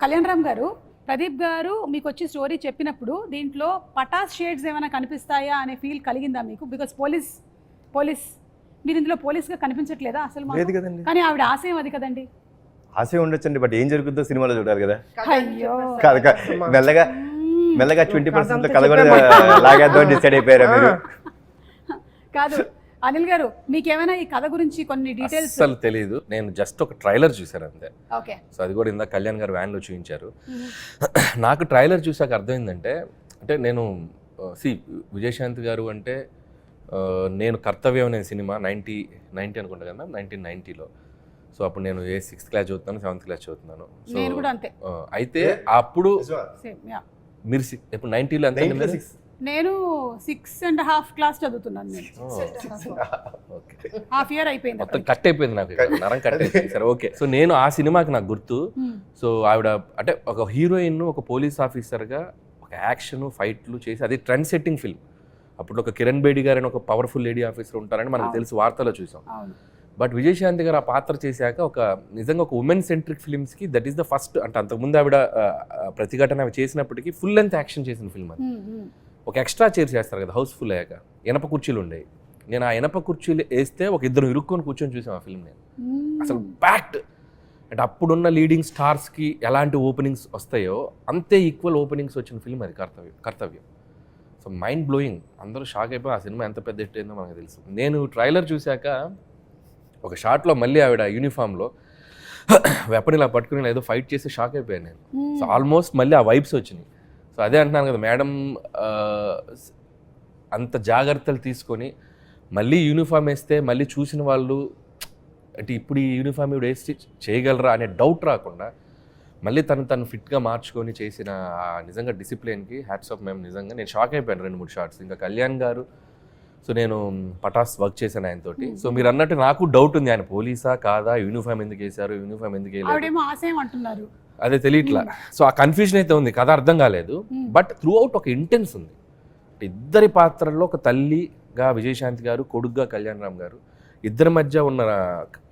కళ్యాణ్ రామ్ గారు, ప్రదీప్ గారు మీకు వచ్చి స్టోరీ చెప్పినప్పుడు దీంట్లో పటాస్ షేడ్స్ ఏమైనా కనిపిస్తాయా అనే ఫీల్ కలిగిందా మీకు? బికాస్ పోలీస్ మీరు ఇందులో పోలీస్గా కనిపించట్లేదా అసలు మాకు? లేదు కదండి. కానీ ఆవిడ ఆశయం అది కదండి. ఆశ ఉండొచ్చండి, బట్ ఏం జరుగుతుందో సినిమాలో చూడాలి కదా. అయ్యో కాదు మెల్లగా 20% కథ కూడా లాగేద్దాం డిసైడ్ అయిపోయారా మీరు? కాదు అనిల్ గారు, మీకేమైనా ఈ కథ గురించి కొన్ని డీటెయిల్స్? అసలు తెలియదు, నేను జస్ట్ ఒక ట్రైలర్ చూశాను అంతే. ఓకే. సో అది కూడా ఇందాక కళ్యాణ్ గారు వ్యాన్లో చూపించారు. నాకు ట్రైలర్ చూసాక అర్థమైందంటే, అంటే నేను విజయశాంతి గారు అంటే నేను కర్తవ్యం అనే సినిమా 90 అనుకుంటా కదా, 1990లో. సో అప్పుడు నేను 6th క్లాస్ చదువుతున్నాను, 7th క్లాస్ చదువుతున్నాను. నేను కూడా అంతే. అయితే అప్పుడు మీరు ఇప్పుడు 90లో ఎంత? నేను 6.5 క్లాస్ చదువుతున్నాను. నేను హాఫ్ ఇయర్ అయిపోయింది, మొత్తం కట్ అయిపోయింది నాకు, నరం కట్ అయిపోయింది. సరే ఓకే. సో నేను ఆ సినిమాకి నాకు గుర్తు. సో ఆవిడ అంటే ఒక హీరోయిన్ ఒక పోలీస్ ఆఫీసర్గా ఒక యాక్షన్ ఫైట్లు చేసి, అది ట్రెండ్ సెట్టింగ్ ఫిల్మ్. అప్పుడు ఒక కిరణ్ బేడి గారు అని ఒక పవర్ఫుల్ లేడీ ఆఫీసర్ ఉంటారని మనకు తెలుసు, వార్తలో చూసాం. బట్ విజయశాంతి గారు ఆ పాత్ర చేశాక ఒక నిజంగా ఒక ఉమెన్ సెంట్రిక్ ఫిల్మ్స్కి దట్ ఈస్ ద ఫస్ట్. అంటే అంతకుముందు ఆవిడ ప్రతిఘటన అవి చేసినప్పటికీ ఫుల్ లెంత్ యాక్షన్ చేసిన ఫిల్మ్ అది. ఒక ఎక్స్ట్రా చైర్ చేస్తారు కదా హౌస్ఫుల్ అయ్యాక, ఇనప కుర్చీలు ఉండేవి. నేను ఆ ఇనప కుర్చీలు వేస్తే ఒక ఇద్దరు ఇరుక్కొని కూర్చొని చూసాం ఆ ఫిల్మ్. నేను అసలు ప్యాక్డ్. అంటే అప్పుడున్న లీడింగ్ స్టార్స్కి ఎలాంటి ఓపెనింగ్స్ వస్తాయో అంతే ఈక్వల్ ఓపెనింగ్స్ వచ్చిన ఫిల్మ్ అది కర్తవ్యం. సో మైండ్ బ్లోయింగ్, అందరూ షాక్ అయిపోయి ఆ సినిమా ఎంత పెద్ద హిట్ అయిందో మనకు తెలుసు. నేను ట్రైలర్ చూశాక ఒక షాట్లో మళ్ళీ ఆవిడ యూనిఫామ్లో వెపన్ ఇలా పట్టుకుని ఏదో ఫైట్ చేసి షాక్ అయిపోయాను నేను. సో ఆల్మోస్ట్ మళ్ళీ ఆ వైబ్స్ వచ్చినాయి. సో అదే అంటున్నాను కదా మేడం, అంత జాగ్రత్తలు తీసుకొని మళ్ళీ యూనిఫామ్ వేస్తే మళ్ళీ చూసిన వాళ్ళు అంటే ఇప్పుడు ఈ యూనిఫామ్ ఇప్పుడు వేసి చేయగలరా అనే డౌట్ రాకుండా మళ్ళీ తను ఫిట్గా మార్చుకొని చేసిన నిజంగా డిసిప్లిన్కి హ్యాట్స్ ఆఫ్ మ్యామ్. నిజంగా నేను షాక్ అయిపోయాను 2-3 షార్ట్స్. ఇంకా కళ్యాణ్ గారు, సో నేను పటాస్ వర్క్ చేశాను ఆయనతోటి. సో మీరు అన్నట్టు నాకు డౌట్ ఉంది, ఆయన పోలీసా కాదా, యూనిఫామ్ ఎందుకు వేశారు, యూనిఫామ్ ఎందుకు వేయలేదు, అదే తెలియట్లా. సో ఆ కన్ఫ్యూజన్ అయితే ఉంది, కథ అర్థం కాలేదు. బట్ త్రూ అవుట్ ఒక ఇంటెన్స్ ఉంది. ఇద్దరి పాత్రల్లో ఒక తల్లిగా విజయశాంతి గారు, కొడుగ్గా కళ్యాణ్ రామ్ గారు, ఇద్దరి మధ్య ఉన్న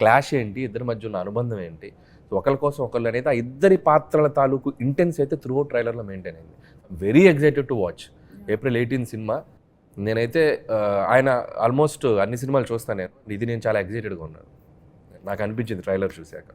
క్లాష్ ఏంటి, ఇద్దరి మధ్య ఉన్న అనుబంధం ఏంటి, ఒకరి కోసం ఒకళ్ళు అనేది ఆ ఇద్దరి పాత్రల తాలూకు ఇంటెన్స్ అయితే త్రూ అవుట్ ట్రైలర్లో మెయింటైన్ అయింది. Very excited to watch. April 18 cinema. నేనైతే ఆయన ఆల్మోస్ట్ అన్ని సినిమాలు చూస్తాను నేను. ఇది నేను చాలా ఎక్సైటెడ్గా ఉన్నాను, నాకు అనిపించింది ట్రైలర్ చూశాక.